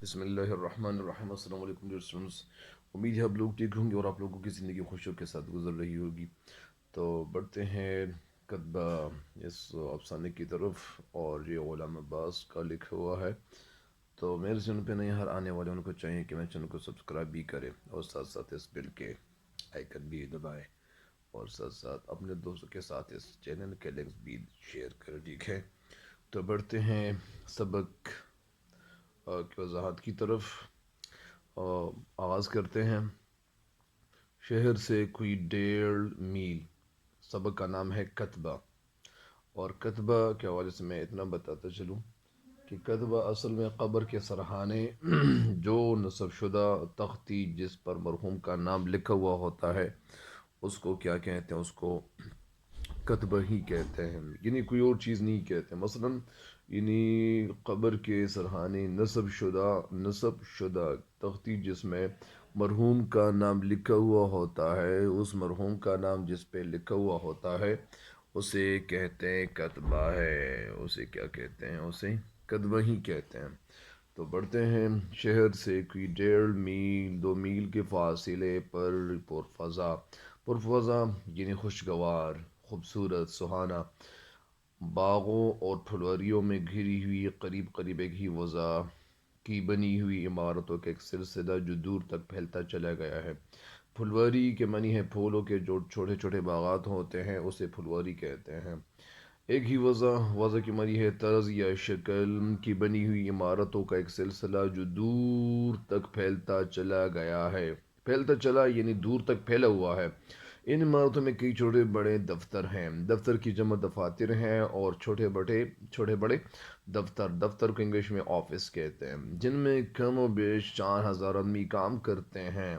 بسم اللہ الرحمن الرحیم۔ السلام علیکم ڈیئر اسٹوڈنٹس، امید ہے آپ لوگ ٹھیک ہوں گے اور آپ لوگوں کی زندگی خوشیوں کے ساتھ گزر رہی ہوگی۔ تو بڑھتے ہیں کتبہ اس افسانے کی طرف، اور یہ غلام عباس کا لکھا ہوا ہے۔ تو میرے چینل پہ نئے ہر آنے والے ان کو چاہیے کہ میں چینل کو سبسکرائب بھی کرے اور ساتھ ساتھ اس بیل کے آئیکن بھی دبائے، اور ساتھ ساتھ اپنے دوستوں کے ساتھ اس چینل کے لنکس بھی شیئر کرے، ٹھیک ہے؟ تو بڑھتے ہیں سبق کی وضاحت کی طرف۔ آغاز کرتے ہیں۔ شہر سے کوئی 1.5 میل، سبق کا نام ہے کتبہ۔ اور کتبہ کے حوالے سے میں اتنا بتاتا چلوں کہ کتبہ اصل میں قبر کے سرحانے جو نصب شدہ تختی جس پر مرحوم کا نام لکھا ہوا ہوتا ہے اس کو کیا کہتے ہیں؟ اس کو کتبہ ہی کہتے ہیں، یعنی کوئی اور چیز نہیں کہتے۔ مثلا یعنی قبر کے سرحانے نصب شدہ تختی جس میں مرحوم کا نام لکھا ہوا ہوتا ہے، اس مرحوم کا نام جس پہ لکھا ہوا ہوتا ہے اسے کہتے ہیں کتبہ ہے۔ اسے کیا کہتے ہیں؟ اسے کتبہ ہی کہتے ہیں۔ تو بڑھتے ہیں۔ شہر سے کوئی 1.5 میل 2 میل کے فاصلے پر پرفضا یعنی خوشگوار، خوبصورت، سہانا باغوں اور پھلوریوں میں گھری ہوئی قریب قریب ایک ہی وضع کی بنی ہوئی عمارتوں کا ایک سلسلہ جو دور تک پھیلتا چلا گیا ہے۔ پھلواری کے معنی ہے پھولوں کے جو چھوٹے چھوٹے باغات ہوتے ہیں اسے پھلواری کہتے ہیں۔ ایک ہی وضع کی معنی ہے طرز یا شکل کی بنی ہوئی عمارتوں کا ایک سلسلہ جو دور تک پھیلتا چلا گیا ہے۔ پھیلتا چلا یعنی دور تک پھیلا ہوا ہے۔ ان عمارتوں میں کئی چھوٹے بڑے دفتر ہیں، دفتر کی جمع دفاتر ہیں، اور چھوٹے بڑے دفتر کو انگلش میں آفس کہتے ہیں، جن میں کم و بیش 4,000 آدمی کام کرتے ہیں۔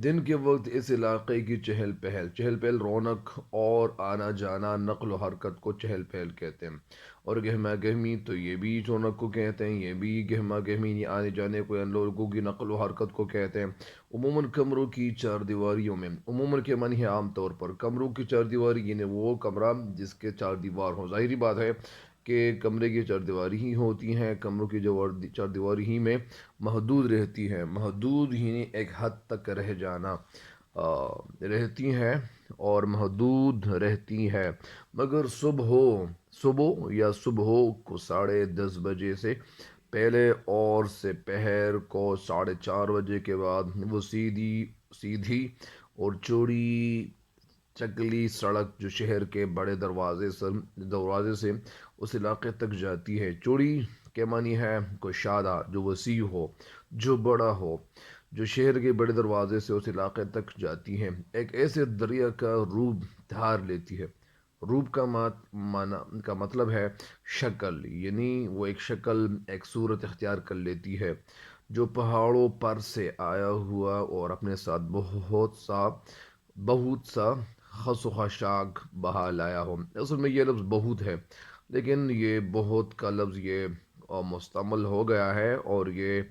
دن کے وقت اس علاقے کی چہل پہل، رونق اور آنا جانا، نقل و حرکت کو چہل پہل کہتے ہیں، اور گہما گہمی تو یہ بھی رونق کو کہتے ہیں، یہ بھی گہما گہمی یعنی آنے جانے کو، ان لوگوں کی نقل و حرکت کو کہتے ہیں۔ عموماً کمروں کی چار دیواریوں میں، عموماً کے معنی ہے عام طور پر، کمروں کی چار دیواری یعنی وہ کمرہ جس کے 4 دیوار ہوں۔ ظاہری بات ہے کہ کمرے کی 4 دیواری ہی ہوتی ہیں، کمروں کی جو 4 دیواری ہی میں محدود رہتی ہے، محدود یعنی ایک حد تک رہ جانا رہتی ہیں اور محدود رہتی ہے، مگر صبح کو 10:30 بجے سے پہلے اور سپہر کو 4:30 بجے کے بعد وہ سیدھی اور چوڑی چکلی سڑک جو شہر کے بڑے دروازے سے اس علاقے تک جاتی ہے۔ چوڑی کے معنی ہے کشادہ، جو وسیع ہو، جو بڑا ہو، جو شہر کے بڑے دروازے سے اس علاقے تک جاتی ہے، ایک ایسے دریا کا روپ دھار لیتی ہے۔ روپ کا مطلب ہے شکل، یعنی وہ ایک شکل، ایک صورت اختیار کر لیتی ہے، جو پہاڑوں پر سے آیا ہوا اور اپنے ساتھ بہت سا خس و خاشاک بہا لایا ہو۔ اصل میں یہ لفظ بہت ہے، لیکن یہ بہت کا لفظ یہ مستعمل ہو گیا ہے اور یہ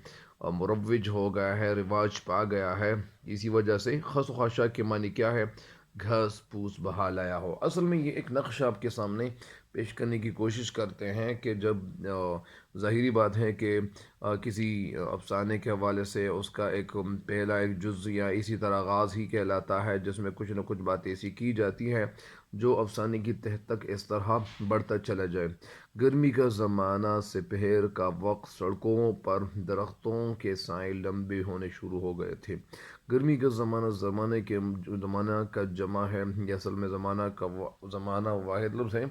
مروج ہو گیا ہے، رواج پا گیا ہے۔ اسی وجہ سے خس و خاشاک کے معنی کیا ہے؟ گھاس پھوس بہا لایا ہو۔ اصل میں یہ ایک نقشہ آپ کے سامنے پیش کرنے کی کوشش کرتے ہیں کہ جب ظاہری بات ہے کہ کسی افسانے کے حوالے سے اس کا پہلا ایک جز یا اسی طرح آغاز ہی کہلاتا ہے، جس میں کچھ نہ کچھ باتیں ایسی کی جاتی ہیں جو افسانے کی تہ تک اس طرح بڑھتا چلا جائے۔ گرمی کا زمانہ، سپہر کا وقت، سڑکوں پر درختوں کے سائے لمبے ہونے شروع ہو گئے تھے۔ گرمی کا زمانہ، زمانہ کا جمع ہے، یہ اصل میں زمانہ واحد لفظ ہے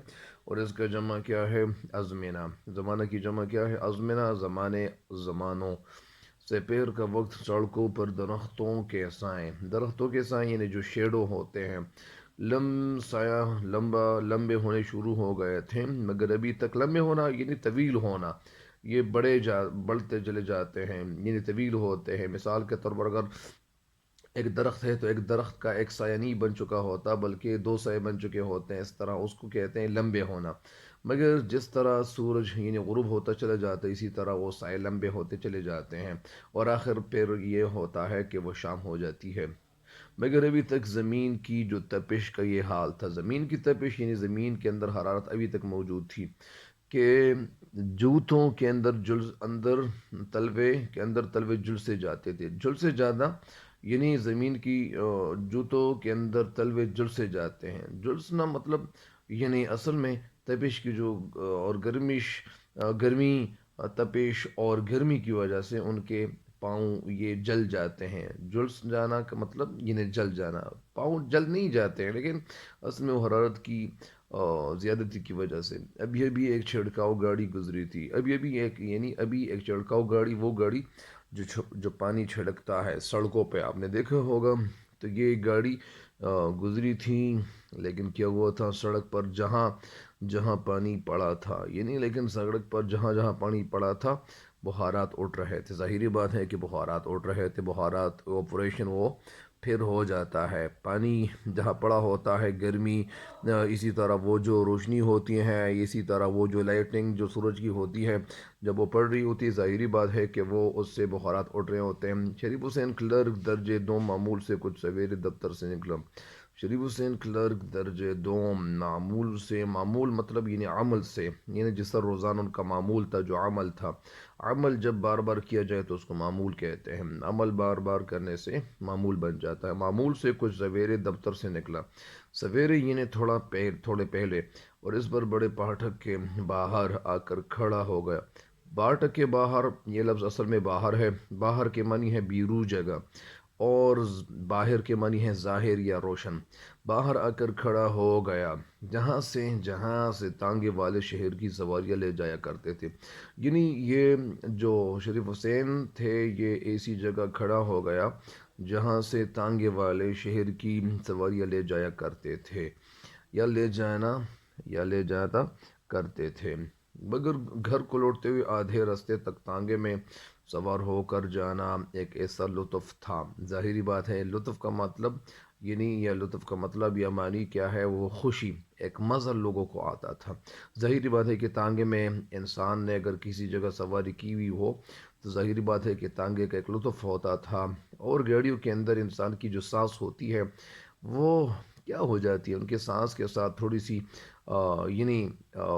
اور اس کا جمع کیا ہے؟ ازمنہ۔ زمانہ کی جمع کیا ہے؟ ازمنہ، زمانے، زمانوں۔ سپہر کا وقت، سڑکوں پر درختوں کے سائے یعنی جو شیڈو ہوتے ہیں، لمبے ہونے شروع ہو گئے تھے، مگر ابھی تک لمبے ہونا یعنی طویل ہونا، یہ بڑھتے چلے جاتے ہیں یعنی طویل ہوتے ہیں۔ مثال کے طور پر اگر ایک درخت ہے تو ایک درخت کا ایک سایہ نہیں بن چکا ہوتا بلکہ 2 سائے بن چکے ہوتے ہیں، اس طرح اس کو کہتے ہیں لمبے ہونا۔ مگر جس طرح سورج یعنی غروب ہوتا چلا جاتا ہے، اسی طرح وہ سائے لمبے ہوتے چلے جاتے ہیں اور آخر پھر یہ ہوتا ہے کہ وہ شام ہو جاتی ہے۔ مگر ابھی تک زمین کی جو تپش کا یہ حال تھا، زمین کی تپش یعنی زمین کے اندر حرارت ابھی تک موجود تھی، کہ جوتوں کے اندر تلوے کے اندر تلوے جل سے جاتے تھے، جل سے زیادہ، یعنی زمین کی جوتوں کے اندر تلوے جل سے جاتے ہیں۔ جلسنا مطلب یعنی اصل میں تپش کی جو اور گرمی، تپش اور گرمی کی وجہ سے ان کے پاؤں یہ جل جاتے ہیں۔ جلس جانا کا مطلب یعنی جل جانا، پاؤں جل نہیں جاتے ہیں لیکن اصل میں وہ حرارت کی زیادتی کی وجہ سے۔ ابھی ابھی ایک چھڑکاؤ گاڑی گزری تھی، ابھی ایک چھڑکاؤ گاڑی، وہ گاڑی جو پانی چھڑکتا ہے سڑکوں پہ، آپ نے دیکھا ہوگا۔ تو یہ گاڑی گزری تھی، لیکن کیا ہوا تھا سڑک پر جہاں جہاں پانی پڑا تھا، یعنی لیکن سڑک پر جہاں جہاں پانی پڑا تھا بخارات اٹھ رہے تھے۔ ظاہری بات ہے کہ بخارات اٹھ رہے تھے، بخارات آپریشن وہ پھر ہو جاتا ہے۔ پانی جہاں پڑا ہوتا ہے گرمی، اسی طرح وہ جو روشنی ہوتی ہیں، اسی طرح وہ جو لائٹنگ جو سورج کی ہوتی ہے، جب وہ پڑ رہی ہوتی ہے ظاہری بات ہے کہ وہ اس سے بخارات اٹھ رہے ہوتے ہیں۔ شریف حسین کلرک درجے دوم معمول سے کچھ سویرے دفتر سے نکلا۔ شریف حسین کلرک درجے دوم معمول سے، معمول مطلب یعنی عمل سے، یعنی جس طرح روزانہ ان کا معمول تھا، جو عمل تھا۔ عمل جب بار بار کیا جائے تو اس کو معمول کہتے ہیں، عمل بار بار کرنے سے معمول بن جاتا ہے۔ معمول سے کچھ سویرے دفتر سے نکلا، سویرے یعنی تھوڑے پہلے، اور اس پر بڑے پاٹھک کے باہر آ کر کھڑا ہو گیا۔ پاٹھک کے باہر، یہ لفظ اصل میں باہر ہے، باہر کے معنی ہے بیرو جگہ، اور باہر کے معنی ہے ظاہر یا روشن۔ باہر آ کر کھڑا ہو گیا، جہاں سے تانگے والے شہر کی سواریاں لے جایا کرتے تھے۔ یعنی یہ جو شریف حسین تھے یہ ایسی جگہ کھڑا ہو گیا جہاں سے تانگے والے شہر کی سواریاں لے جایا کرتے تھے، یا لے جاتا کرتے تھے۔ مگر گھر کو لوٹتے ہوئے آدھے راستے تک تانگے میں سوار ہو کر جانا ایک ایسا لطف تھا۔ ظاہری بات ہے لطف کا مطلب یا معنی کیا ہے، وہ خوشی، ایک مزہ لوگوں کو آتا تھا۔ ظاہری بات ہے کہ تانگے میں انسان نے اگر کسی جگہ سواری کی ہوئی ہو تو ظاہری بات ہے کہ تانگے کا ایک لطف ہوتا تھا، اور گاڑیوں کے اندر انسان کی جو سانس ہوتی ہے وہ کیا ہو جاتی ہے، ان کے سانس کے ساتھ تھوڑی سی یعنی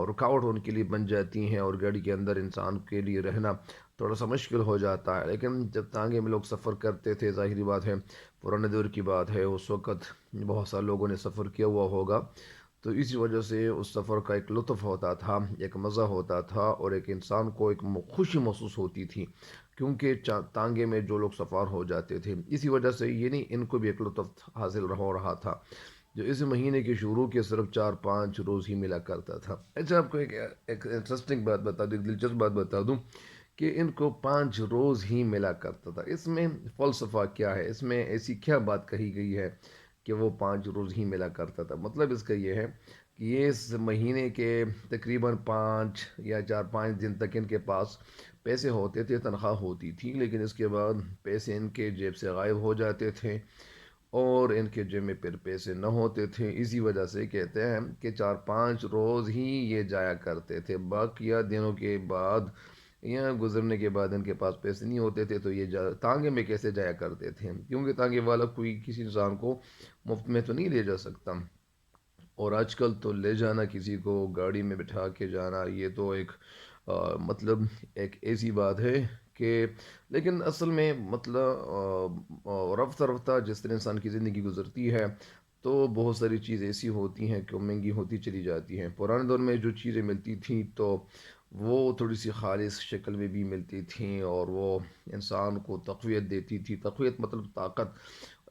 رکاوٹ ان کے لیے بن جاتی ہیں، اور گاڑی کے اندر انسان کے لیے رہنا تھوڑا سا مشکل ہو جاتا ہے۔ لیکن جب تانگے میں لوگ سفر کرتے تھے، ظاہری بات ہے پرانے دور کی بات ہے، اس وقت بہت سارے لوگوں نے سفر کیا ہوا ہوگا، تو اسی وجہ سے اس سفر کا ایک لطف ہوتا تھا، ایک مزہ ہوتا تھا، اور ایک انسان کو ایک خوشی محسوس ہوتی تھی، کیونکہ تانگے میں جو لوگ سفار ہو جاتے تھے، اسی وجہ سے یہ نہیں ان کو بھی ایک لطف حاصل ہو رہا تھا، جو اس مہینے کے شروع کے صرف 4-5 روز ہی ملا کرتا تھا۔ اچھا، آپ کو ایک انٹرسٹنگ بات بتا دوں، ایک دلچسپ بات بتا دوں کہ ان کو 5 روز ہی ملا کرتا تھا۔ اس میں فلسفہ کیا ہے، اس میں ایسی کیا بات کہی گئی ہے کہ وہ 5 روز ہی ملا کرتا تھا؟ مطلب اس کا یہ ہے کہ یہ اس مہینے کے تقریباً 5 یا 4-5 دن تک ان کے پاس پیسے ہوتے تھے، تنخواہ ہوتی تھی، لیکن اس کے بعد پیسے ان کے جیب سے غائب ہو جاتے تھے، اور ان کے جیب میں پھر پیسے نہ ہوتے تھے۔ اسی وجہ سے کہتے ہیں کہ 4-5 روز ہی یہ جایا کرتے تھے، باقیہ دنوں کے بعد یا گزرنے کے بعد ان کے پاس پیسے نہیں ہوتے تھے، تو یہ تانگے میں کیسے جایا کرتے تھے؟ کیونکہ تانگے والا کوئی کسی انسان کو مفت میں تو نہیں لے جا سکتا، اور آج کل تو لے جانا کسی کو گاڑی میں بٹھا کے جانا، یہ تو ایک مطلب ایک ایسی بات ہے کہ، لیکن اصل میں مطلب رفتہ رفتہ جس طرح انسان کی زندگی گزرتی ہے تو بہت ساری چیزیں ایسی ہوتی ہیں کہ وہ مہنگی ہوتی چلی جاتی ہیں۔ پرانے دور میں جو چیزیں ملتی تھیں تو وہ تھوڑی سی خالص شکل میں بھی ملتی تھیں، اور وہ انسان کو تقویت دیتی تھی، تقویت مطلب طاقت۔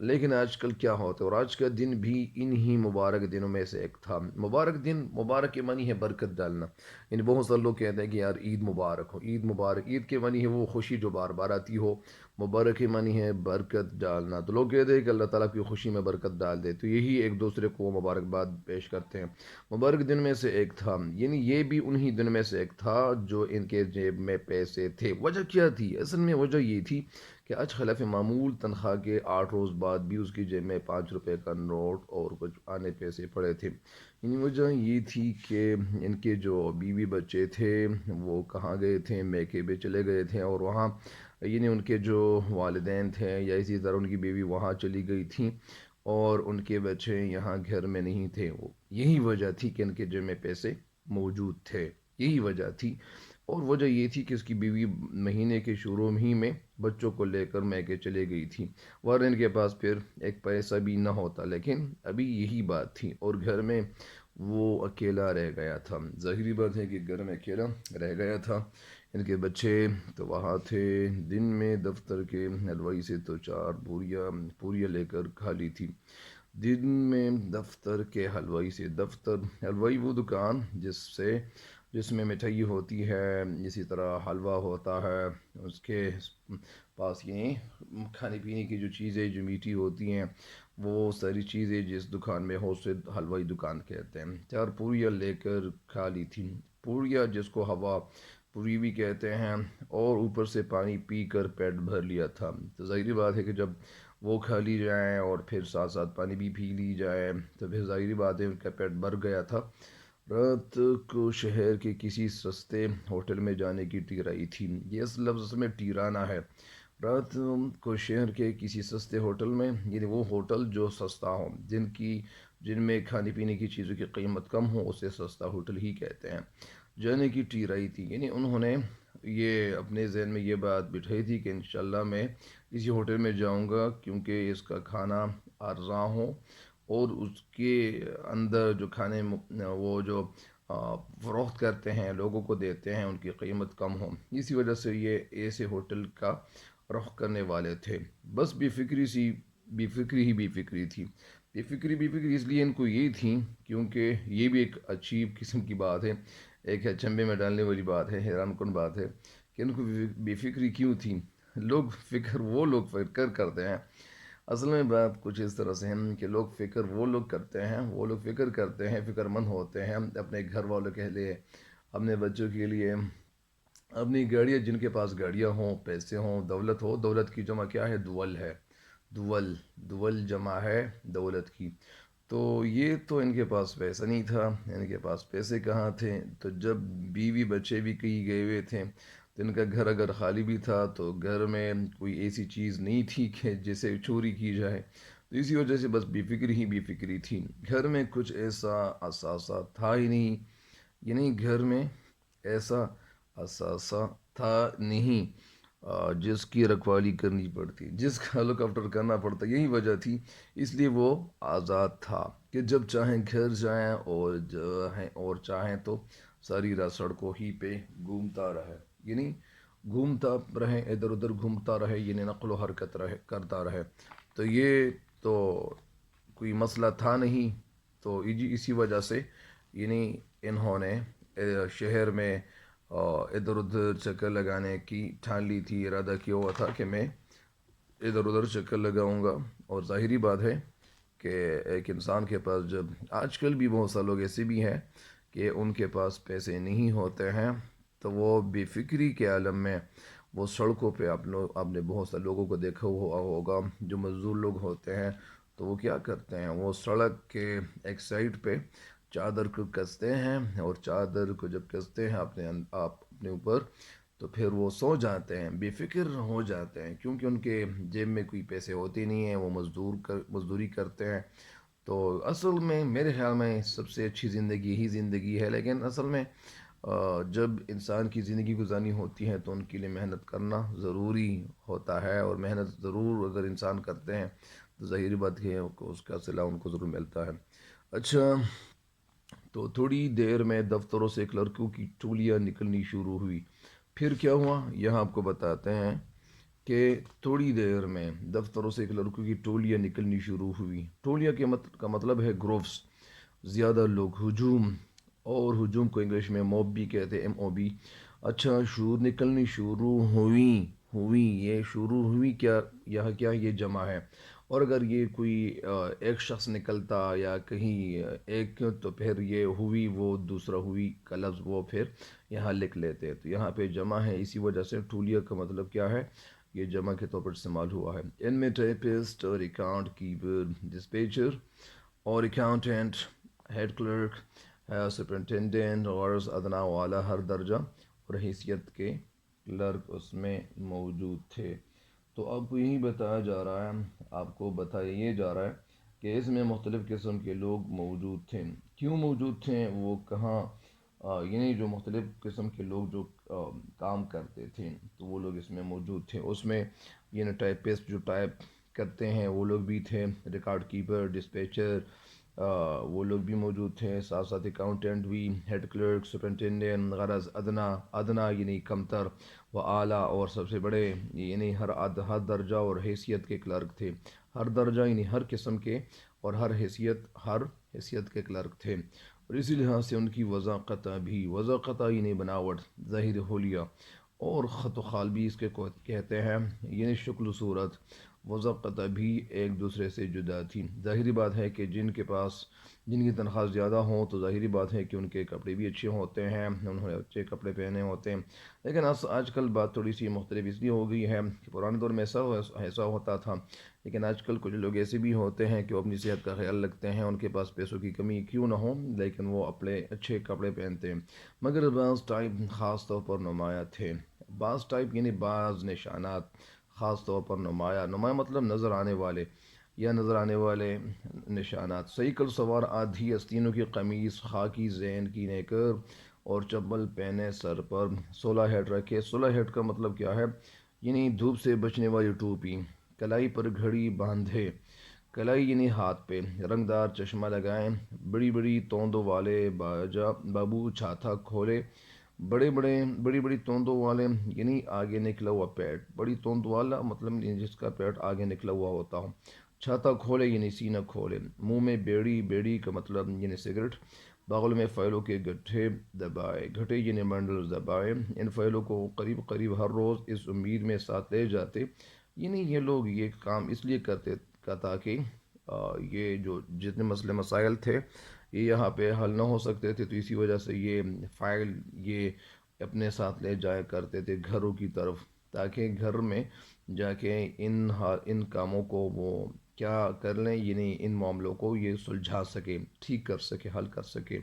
لیکن آج کل کیا ہوتا ہے، اور آج کا دن بھی انہی مبارک دنوں میں سے ایک تھا۔ مبارک دن، مبارک کے معنی ہے برکت ڈالنا، یعنی بہت سارے لوگ کہتے ہیں کہ یار عید مبارک ہو، عید مبارک، عید کے معنی ہے وہ خوشی جو بار بار آتی ہو، مبارک کے معنی ہے برکت ڈالنا، تو لوگ کہتے ہیں کہ اللہ تعالیٰ کی خوشی میں برکت ڈال دے، تو یہی ایک دوسرے کو مبارکباد پیش کرتے ہیں۔ مبارک دن میں سے ایک تھا، یعنی یہ بھی انہی دن میں سے ایک تھا جو ان کے جیب میں پیسے تھے۔ وجہ کیا تھی؟ اصل میں وجہ یہ تھی کہ آج خلاف معمول تنخواہ کے 8 روز بعد بھی اس کی جیب میں 5 روپے کا نوٹ اور کچھ آنے پیسے پڑے تھے۔ یعنی وجہ یہ تھی کہ ان کے جو بیوی بچے تھے وہ کہاں گئے تھے، میکے پہ چلے گئے تھے، اور وہاں یعنی ان کے جو والدین تھے یا اسی طرح ان کی بیوی وہاں چلی گئی تھیں، اور ان کے بچے یہاں گھر میں نہیں تھے۔ یہی وجہ تھی کہ ان کے جیب میں پیسے موجود تھے۔ یہی وجہ تھی، اور وجہ یہ تھی کہ اس کی بیوی مہینے کے شروع ہی میں بچوں کو لے کر میکے چلے گئی تھی، ورنہ ان کے پاس پھر ایک پیسہ بھی نہ ہوتا، لیکن ابھی یہی بات تھی اور گھر میں وہ اکیلا رہ گیا تھا۔ ظاہری بات ہے کہ گھر میں اکیلا رہ گیا تھا، ان کے بچے تو وہاں تھے۔ دن میں دفتر کے حلوائی سے تو 4 پوریاں لے کر کھا لی تھی۔ دن میں دفتر کے حلوائی سے، دفتر حلوائی وہ دکان جس میں مٹھائی ہوتی ہے، اسی طرح حلوہ ہوتا ہے، اس کے پاس یہ کھانے پینے کی جو چیزیں جو میٹھی ہوتی ہیں وہ ساری چیزیں جس دکان میں ہو اسے حلوائی دکان کہتے ہیں۔ 4 پوریاں لے کر کھا لی تھی، پوریا جس کو ہوا پوری بھی کہتے ہیں، اور اوپر سے پانی پی کر پیٹ بھر لیا تھا۔ تو ظاہری بات ہے کہ جب وہ کھا لی جائیں اور پھر ساتھ ساتھ پانی بھی پی لی جائے تو پھر ظاہری بات ہے ان کا پیٹ بھر گیا تھا۔ رات کو شہر کے کسی سستے ہوٹل میں جانے کی ٹیرائی تھی، یہ اس لفظ میں ٹیرانہ ہے۔ رات کو شہر کے کسی سستے ہوٹل میں، یعنی وہ ہوٹل جو سستا ہو، جن میں کھانے پینے کی چیزوں کی قیمت کم ہو، اسے سستا ہوٹل ہی کہتے ہیں، جانے کی ٹیرائی تھی۔ یعنی انہوں نے یہ اپنے ذہن میں یہ بات بٹھائی تھی کہ انشاءاللہ میں اسی ہوٹل میں جاؤں گا کیونکہ اس کا کھانا ارزاں ہو، اور اس کے اندر جو کھانے وہ جو فروخت کرتے ہیں لوگوں کو دیتے ہیں ان کی قیمت کم ہو، اسی وجہ سے یہ ایسے ہوٹل کا رخ کرنے والے تھے۔ بس بے فکری ہی بے فکری تھی۔ بے فکری اس لیے ان کو یہ تھی کیونکہ یہ بھی ایک عجیب قسم کی بات ہے، ایک چنبے میں ڈالنے والی بات ہے، حیران کن بات ہے کہ ان کو بے فکری کیوں تھی۔ وہ لوگ فکر کرتے ہیں، اصل میں بات کچھ اس طرح سے ہے کہ وہ لوگ فکر کرتے ہیں، فکر مند ہوتے ہیں اپنے گھر والوں کے لیے، اپنے بچوں کے لیے، اپنی گاڑیاں، جن کے پاس گاڑیاں ہوں، پیسے ہوں، دولت ہو۔ دولت کی جمع کیا ہے؟ دول ہے، دول جمع ہے دولت کی۔ تو یہ تو ان کے پاس پیسہ نہیں تھا، ان کے پاس پیسے کہاں تھے؟ تو جب بیوی بچے بھی کہیں گئے ہوئے تھے تو ان کا گھر اگر خالی بھی تھا تو گھر میں کوئی ایسی چیز نہیں تھی کہ جسے چوری کی جائے، تو اسی وجہ سے بس بے فکری تھی۔ گھر میں کچھ ایسا اثاثہ تھا ہی نہیں، یعنی گھر میں ایسا اثاثہ تھا نہیں جس کی رکھوالی کرنی پڑتی، جس کا لک آفٹر کرنا پڑتا، یہی وجہ تھی۔ اس لیے وہ آزاد تھا کہ جب چاہیں گھر جائیں اور چاہیں تو ساری رات سڑکوں ہی پہ گھومتا رہے، یعنی گھومتا رہے، ادھر ادھر گھومتا رہے، یعنی نقل و حرکت کرتا رہے۔ تو یہ تو کوئی مسئلہ تھا نہیں، تو اسی وجہ سے یعنی انہوں نے شہر میں ادھر ادھر چکر لگانے کی ٹھان لی تھی، ارادہ کیا ہوا تھا کہ میں ادھر ادھر چکر لگاؤں گا۔ اور ظاہری بات ہے کہ ایک انسان کے پاس جب، آج کل بھی بہت سارے لوگ ایسے بھی ہیں کہ ان کے پاس پیسے نہیں ہوتے ہیں تو وہ بے فکری کے عالم میں وہ سڑکوں پہ، آپ نے بہت سے لوگوں کو دیکھا ہوا ہوگا جو مزدور لوگ ہوتے ہیں، تو وہ کیا کرتے ہیں، وہ سڑک کے ایک سائڈ پہ چادر کو کستے ہیں، اور چادر کو جب کستے ہیں اپنے اوپر، تو پھر وہ سو جاتے ہیں، بے فکر ہو جاتے ہیں، کیونکہ ان کے جیب میں کوئی پیسے ہوتے نہیں ہیں، وہ مزدوری کرتے ہیں۔ تو اصل میں میرے خیال میں سب سے اچھی زندگی ہی زندگی ہے، لیکن اصل میں جب انسان کی زندگی گزارنی ہوتی ہے تو ان کے لیے محنت کرنا ضروری ہوتا ہے، اور محنت ضرور اگر انسان کرتے ہیں تو ظاہری بات ہے کہ اس کا صلہ ان کو ضرور ملتا ہے۔ اچھا، تو تھوڑی دیر میں دفتروں سے ایک لڑکوں کی ٹولیاں نکلنی شروع ہوئی۔ پھر کیا ہوا یہاں آپ کو بتاتے ہیں کہ تھوڑی دیر میں دفتروں سے ایک لڑکوں کی ٹولیاں نکلنی شروع ہوئی۔ ٹولیاں کا مطلب ہے گروپس، زیادہ لوگ، ہجوم، اور ہجوم کو انگلش میں موب بھی کہتے ہیں، MOB۔ اچھا، نکلنی شروع ہوئی، یہ شروع ہوئی کیا، یہاں کیا یہ جمع ہے، اور اگر یہ کوئی ایک شخص نکلتا یا کہیں ایک، تو پھر یہ ہوئی، وہ دوسرا ہوئی کا لفظ وہ پھر یہاں لکھ لیتے، تو یہاں پہ جمع ہے، اسی وجہ سے ٹولیا کا مطلب کیا ہے، یہ جمع کے طور پر استعمال ہوا ہے۔ ان میں ٹائپسٹ اور اکاؤنٹ کیپر، ڈسپیچر اور اکاؤنٹنٹ، ہیڈ کلرک، سپرنٹینڈنٹ اور ادنا والا، ہر درجہ اور حیثیت کے کلرک اس میں موجود تھے۔ تو آپ کو یہی بتایا جا رہا ہے، آپ کو بتایا یہ جا رہا ہے کہ اس میں مختلف قسم کے لوگ موجود تھے۔ کیوں موجود تھے، وہ کہاں یعنی جو مختلف قسم کے لوگ جو کام کرتے تھے تو وہ لوگ اس میں موجود تھے. اس میں یعنی ٹائپسٹ جو ٹائپ کرتے ہیں وہ لوگ بھی تھے، ریکارڈ کیپر، ڈسپیچر، وہ لوگ بھی موجود تھے، ساتھ ساتھ اکاؤنٹنٹ بھی، ہیڈ کلرک، سپرنٹینڈنٹ، غرض ادنا یعنی کمتر و اعلیٰ اور سب سے بڑے، یعنی ہر درجہ اور حیثیت کے کلرک تھے. ہر درجہ یعنی ہر قسم کے اور ہر حیثیت کے کلرک تھے. اور اسی لحاظ سے ان کی وضاقت یعنی بناوٹ، ظاہر حلیہ اور خط و خال بھی اس کے کہتے ہیں، یعنی شکل و صورت، وضاقت بھی ایک دوسرے سے جدا تھی. ظاہری بات ہے کہ جن کی تنخواہ زیادہ ہوں تو ظاہری بات ہے کہ ان کے کپڑے بھی اچھے ہوتے ہیں، انہوں نے اچھے کپڑے پہنے ہوتے ہیں. لیکن آج کل بات تھوڑی سی مختلف اس لیے ہو گئی ہے کہ پرانے دور میں ایسا ہوتا تھا، لیکن آج کل کچھ لوگ ایسے بھی ہوتے ہیں کہ وہ اپنی صحت کا خیال رکھتے ہیں، ان کے پاس پیسوں کی کمی کیوں نہ ہو لیکن وہ اپنے اچھے کپڑے پہنتے ہیں. مگر بعض ٹائپ خاص طور پر نمایاں تھے. بعض ٹائپ یعنی بعض نشانات خاص طور پر نمایاں مطلب نظر آنے والے نشانات. سائیکل سوار آدھی آستینوں کی قمیص، خاکی زین کی نیکر اور چپل پہنے، سر پر 16 ہیڈ رکھے. 16 ہیڈ کا مطلب کیا ہے؟ یعنی دھوپ سے بچنے والی ٹوپی، کلائی پر گھڑی باندھے، کلائی یعنی ہاتھ پہ، رنگدار چشمہ لگائیں، بڑی بڑی توندوں والے بابو چھاتا کھولے، بڑی بڑی توندوں والے یعنی آگے نکلا ہوا پیٹ، بڑی توند والا مطلب جس کا پیٹ آگے نکلا ہوا ہوتا ہو. چھاتا کھولے یعنی سینہ کھولے. منہ میں بیڑی کا مطلب یعنی سگریٹ. بغل میں فائلوں کے گھٹے یعنی بنڈلز دبائے. ان فائلوں کو قریب ہر روز اس امید میں ساتھ لے جاتے، یعنی یہ لوگ یہ کام اس لیے کرتے تاکہ یہ جو جتنے مسئلے مسائل تھے یہ یہاں پہ حل نہ ہو سکتے تھے، تو اسی وجہ سے یہ فائل یہ اپنے ساتھ لے جایا کرتے تھے گھروں کی طرف، تاکہ گھر میں جا کے ان کاموں کو وہ کیا کر لیں، یعنی ان معاملوں کو یہ سلجھا سکے، ٹھیک کر سکے، حل کر سکے.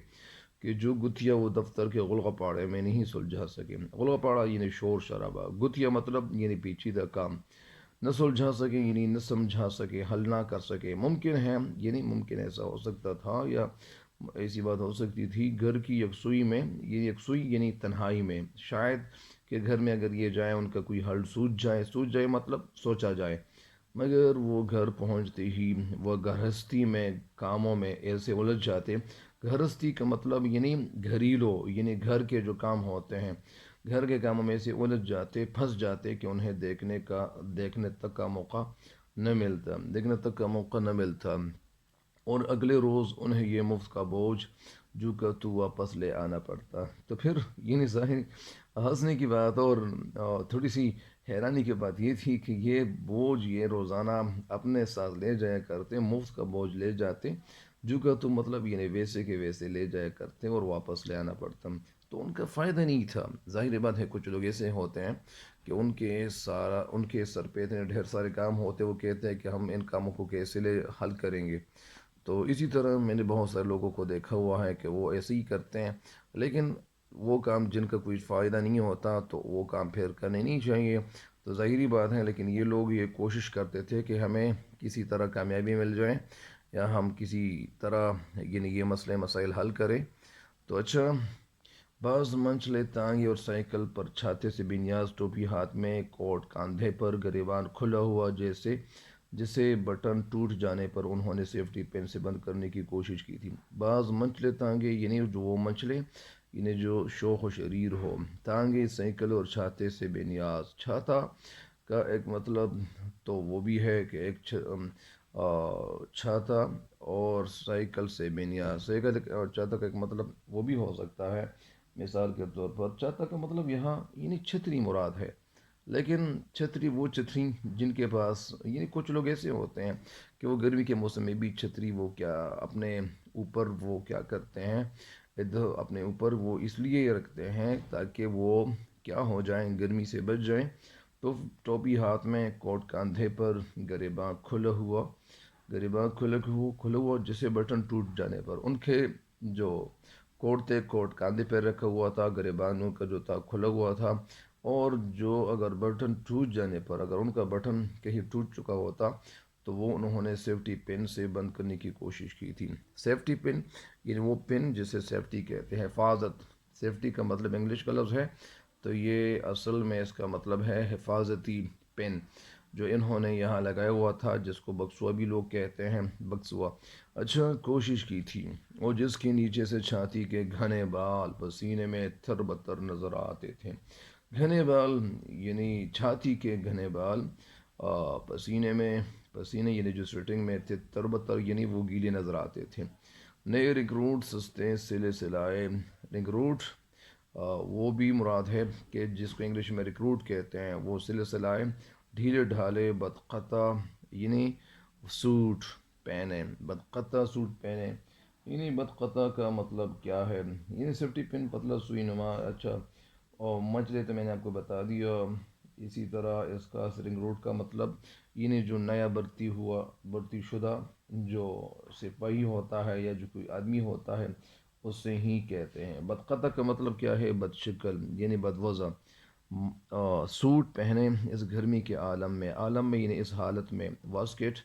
کہ جو گتھیا وہ دفتر کے غلغپاڑے میں نہیں سلجھا سکے. غلغپاڑا یعنی شور شرابہ، گتھیا مطلب یعنی پیچیدہ کام. نہ سلجھا سکے یعنی نہ سمجھا سکے، حل نہ کر سکے. ممکن ہے یعنی ممکن ایسا ہو سکتا تھا یا ایسی بات ہو سکتی تھی گھر کی یکسوئی میں، یہ یکسوئی یعنی تنہائی میں، شاید کہ گھر میں اگر یہ جائیں ان کا کوئی حل سوچ جائے مطلب سوچا جائے. مگر وہ گھر پہنچتے ہی وہ گھرستی میں کاموں میں ایسے الجھ جاتے. گھرستی کا مطلب یعنی گھریلو، یعنی گھر کے جو کام ہوتے ہیں، گھر کے کاموں میں سے الجھ جاتے، پھنس جاتے کہ انہیں دیکھنے تک کا موقع نہ ملتا. اور اگلے روز انہیں یہ مفت کا بوجھ جو کہ تو واپس لے آنا پڑتا. تو پھر یعنی ظاہر ہنسنے کی بات اور تھوڑی سی حیرانی کی بات یہ تھی کہ یہ بوجھ یہ روزانہ اپنے ساتھ لے جایا کرتے، مفت کا بوجھ لے جاتے، جو کہ تو مطلب یعنی ویسے کے ویسے لے جایا کرتے اور واپس لے آنا پڑتا. تو ان کا فائدہ نہیں تھا. ظاہر بات ہے کچھ لوگ ایسے ہوتے ہیں کہ ان کے سر پہ اتنے ڈھیر سارے کام ہوتے، وہ کہتے ہیں کہ ہم ان کاموں کو کیسے حل کریں گے. تو اسی طرح میں نے بہت سارے لوگوں کو دیکھا ہوا ہے کہ وہ ایسے ہی کرتے ہیں، لیکن وہ کام جن کا کوئی فائدہ نہیں ہوتا تو وہ کام پھر کرنے نہیں چاہیے. تو ظاہری بات ہے، لیکن یہ لوگ یہ کوشش کرتے تھے کہ ہمیں کسی طرح کامیابی مل جائے یا ہم کسی طرح یعنی یہ مسئلے مسائل حل کریں. تو اچھا، بعض منچلے تانگے اور سائیکل پر چھاتے سے بنیاز، ٹوپی ہاتھ میں، کوٹ کاندھے پر، گریبان کھلا ہوا جسے بٹن ٹوٹ جانے پر انہوں نے سیفٹی پن سے بند کرنے کی کوشش کی تھی. بعض منچلے تانگے یعنی جو وہ منچلے یعنی جو شوخ و شریر ہو. تانگے سائیکل اور چھاتے سے بے نیاز. چھاتا کا ایک مطلب تو وہ بھی ہے کہ ایک چھاتا اور سائیکل سے بے نیاز. سائیکل اور چھاتا کا ایک مطلب وہ بھی ہو سکتا ہے. مثال کے طور پر چھاتا کا مطلب یہاں یعنی چھتری مراد ہے، لیکن وہ چھتری جن کے پاس یعنی کچھ لوگ ایسے ہوتے ہیں کہ وہ گرمی کے موسم میں بھی چھتری وہ کیا اپنے اوپر وہ کیا کرتے ہیں، اپنے اوپر وہ اس لیے رکھتے ہیں تاکہ وہ کیا ہو جائیں، گرمی سے بچ جائیں. تو ٹوپی ہاتھ میں، کوٹ کاندھے پر، گریباں کھلا ہوا جسے بٹن ٹوٹ جانے پر. ان کے جو کوٹ کاندھے پہ رکھا ہوا تھا، گریبانوں کا جو تھا کھلا ہوا تھا، اور جو اگر بٹن ٹوٹ جانے پر اگر ان کا بٹن کہیں ٹوٹ چکا ہوتا تو وہ انہوں نے سیفٹی پن سے بند کرنے کی کوشش کی تھی. سیفٹی پن یعنی وہ پن جسے سیفٹی کہتے ہیں، حفاظت، سیفٹی کا مطلب انگلش کا لفظ ہے، تو یہ اصل میں اس کا مطلب ہے حفاظتی پن جو انہوں نے یہاں لگایا ہوا تھا، جس کو بکسوا بھی لوگ کہتے ہیں، بکسوا۔ اچھا کوشش کی تھی، اور جس کے نیچے سے چھاتی کے گھنے بال پسینے میں تھر بتر نظر آتے تھے۔ گھنے بال یعنی چھاتی کے گھنے بال پسینے یعنی جو سویٹنگ میں تھے، تربتر یعنی وہ گیلے نظر آتے تھے۔ نئے ریکروٹ سستے سلے سلائے ریکروٹ وہ بھی مراد ہے کہ جس کو انگلش میں ریکروٹ کہتے ہیں، وہ سلے سلائے ڈھیلے ڈھالے بدقطع یعنی سوٹ پہنے، بدقطع سوٹ پہنے۔ یعنی بدقطع کا مطلب کیا ہے؟ یعنی سیفٹی پن پتلا سوئی نما۔ اچھا، اور مچلے تو میں نے آپ کو بتا دیا۔ اسی طرح اس کا رنگ روٹ کا مطلب یعنی جو نیا بھرتی شدہ جو سپاہی ہوتا ہے یا جو کوئی آدمی ہوتا ہے اس سے ہی کہتے ہیں۔ بدقطع کا مطلب کیا ہے؟ بد شکل یعنی بدوضع۔ سوٹ پہنے اس گرمی کے عالم میں یعنی اس حالت میں، واسکٹ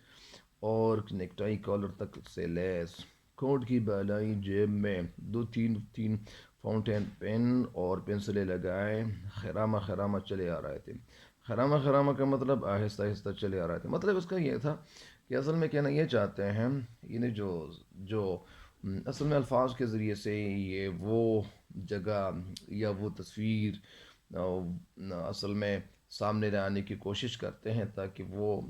اور نیکٹائی کالر تک سے لیس، کوٹ کی بالائی جیب میں دو تین فاؤنٹین پین اور پنسلیں لگائے خرامہ خرامہ چلے آ رہے تھے۔ خرامہ خرامہ کا مطلب آہستہ آہستہ چلے آ رہے تھے، مطلب اس کا یہ تھا کہ اصل میں کہنا یہ چاہتے ہیں، یعنی جو اصل میں الفاظ کے ذریعے سے یہ وہ جگہ یا وہ تصویر اصل میں سامنے لانے کی کوشش کرتے ہیں، تاکہ وہ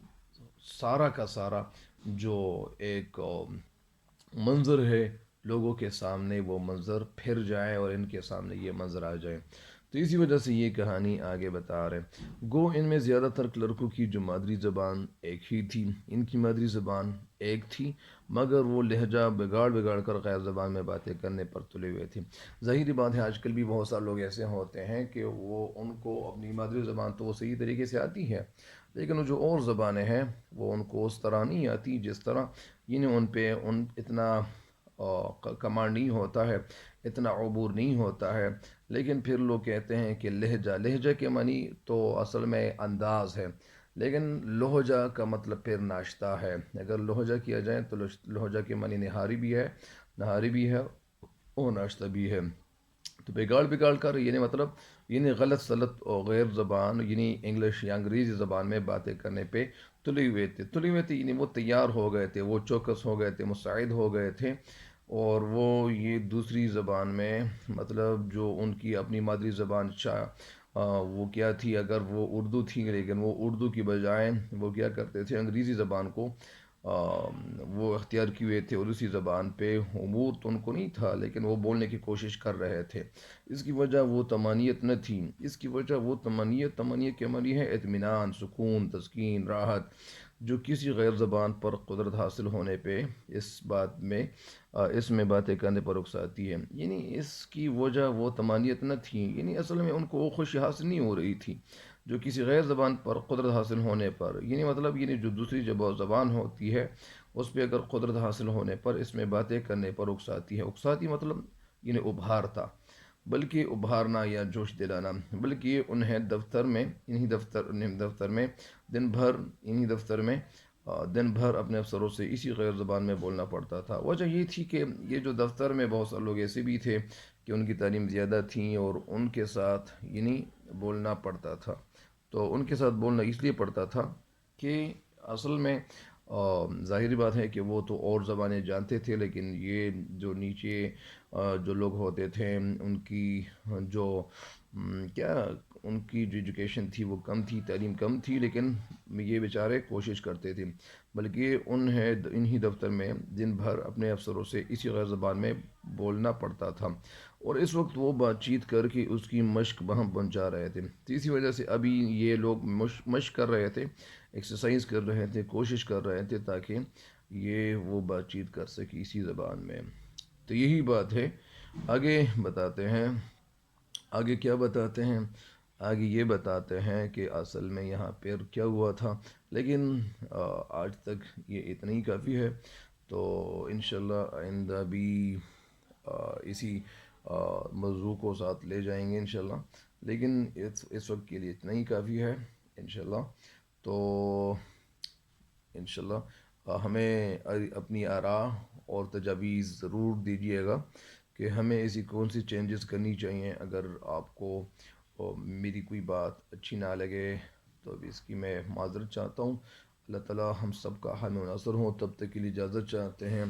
سارا کا سارا جو ایک منظر ہے لوگوں کے سامنے، وہ منظر پھر جائے اور ان کے سامنے یہ منظر آ جائے۔ تو اسی وجہ سے یہ کہانی آگے بتا رہے ہیں۔ گو ان میں زیادہ تر کلرکوں کی جو مادری زبان ایک ہی تھی، ان کی مادری زبان ایک تھی، مگر وہ لہجہ بگاڑ کر غیر زبان میں باتیں کرنے پر تلے ہوئے تھے۔ ظاہری بات ہے آج کل بھی بہت سارے لوگ ایسے ہوتے ہیں کہ وہ ان کو اپنی مادری زبان تو وہ صحیح طریقے سے آتی ہے، لیکن وہ جو اور زبانیں ہیں وہ ان کو اس طرح نہیں آتی جس طرح، یعنی ان پہ اتنا کمانڈ نہیں ہوتا ہے، اتنا عبور نہیں ہوتا ہے۔ لیکن پھر لوگ کہتے ہیں کہ لہجہ کے معنی تو اصل میں انداز ہے، لیکن لہجہ کا مطلب پھر ناشتہ ہے۔ اگر لہجہ کیا جائے تو لہجہ کے معنی نہاری بھی ہے اور ناشتہ بھی ہے۔ تو بگاڑ کر یعنی غلط سلط اور غیر زبان یعنی انگلش یا انگریزی زبان میں باتیں کرنے پہ تلے ہوئے تھے، یعنی وہ تیار ہو گئے تھے، وہ چوکس ہو گئے تھے، مستعد ہو گئے تھے، اور وہ یہ دوسری زبان میں مطلب جو ان کی اپنی مادری زبان وہ کیا تھی، اگر وہ اردو تھی لیکن وہ اردو کی بجائے وہ کیا کرتے تھے، انگریزی زبان کو وہ اختیار کیے ہوئے تھے، اور اسی زبان پہ امور تو ان کو نہیں تھا لیکن وہ بولنے کی کوشش کر رہے تھے۔ اس کی وجہ وہ طمانیت نہ تھی، اس کی وجہ وہ طمانیت کے معنی ہے اطمینان، سکون، تسکین، راحت، جو کسی غیر زبان پر قدرت حاصل ہونے پہ اس میں باتیں کرنے پر اکساتی ہے۔ یعنی اس کی وجہ وہ طمانیت نہ تھی، یعنی اصل میں ان کو وہ خوشی حاصل نہیں ہو رہی تھی جو کسی غیر زبان پر قدرت حاصل ہونے پر، یعنی جو دوسری زبان ہوتی ہے اس پہ اگر قدرت حاصل ہونے پر اس میں باتیں کرنے پر اکساتی مطلب یعنی ابھارتا، بلکہ ابھارنا یا جوش دلانا، بلکہ انہیں دفتر میں دن بھر اپنے افسروں سے اسی غیر زبان میں بولنا پڑتا تھا۔ وجہ یہ تھی کہ یہ جو دفتر میں بہت سارے لوگ ایسے بھی تھے کہ ان کی تعلیم زیادہ تھیں اور ان کے ساتھ بولنا پڑتا تھا، تو ان کے ساتھ بولنا اس لیے پڑتا تھا کہ اصل میں ظاہری بات ہے کہ وہ تو اور زبانیں جانتے تھے، لیکن یہ جو نیچے جو لوگ ہوتے تھے ان کی جو ان کی جو ایجوکیشن تھی وہ کم تھی، تعلیم کم تھی، لیکن یہ بیچارے کوشش کرتے تھے، بلکہ انہی دفتر میں دن بھر اپنے افسروں سے اسی غیر زبان میں بولنا پڑتا تھا، اور اس وقت وہ بات چیت کر کے اس کی مشق وہاں پہنچا رہے تھے۔ تو اسی وجہ سے ابھی یہ لوگ مشق کر رہے تھے، ایکسرسائز کر رہے تھے، کوشش کر رہے تھے تاکہ یہ وہ بات چیت کر سکے اسی زبان میں۔ تو یہی بات ہے، آگے بتاتے ہیں، آگے کیا بتاتے ہیں؟ آگے یہ بتاتے ہیں کہ اصل میں یہاں پر کیا ہوا تھا، لیکن آج تک یہ اتنا ہی کافی ہے، تو انشاءاللہ آئندہ بھی اسی موضوع کو ساتھ لے جائیں گے انشاءاللہ، لیکن اس وقت کے لیے اتنا ہی کافی ہے انشاءاللہ۔ تو انشاءاللہ ہمیں اپنی آراء اور تجاویز ضرور دیجیے گا کہ ہمیں ایسی کون سی چینجز کرنی چاہیے. اگر آپ کو میری کوئی بات اچھی نہ لگے تو ابھی اس کی میں معذرت چاہتا ہوں. اللہ تعالیٰ ہم سب کا حامی و ناصر ہوں. تب تک کے لیے اجازت چاہتے ہیں.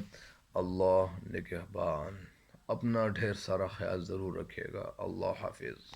اللہ نگہبان. اپنا ڈھیر سارا خیال ضرور رکھیے گا. اللہ حافظ.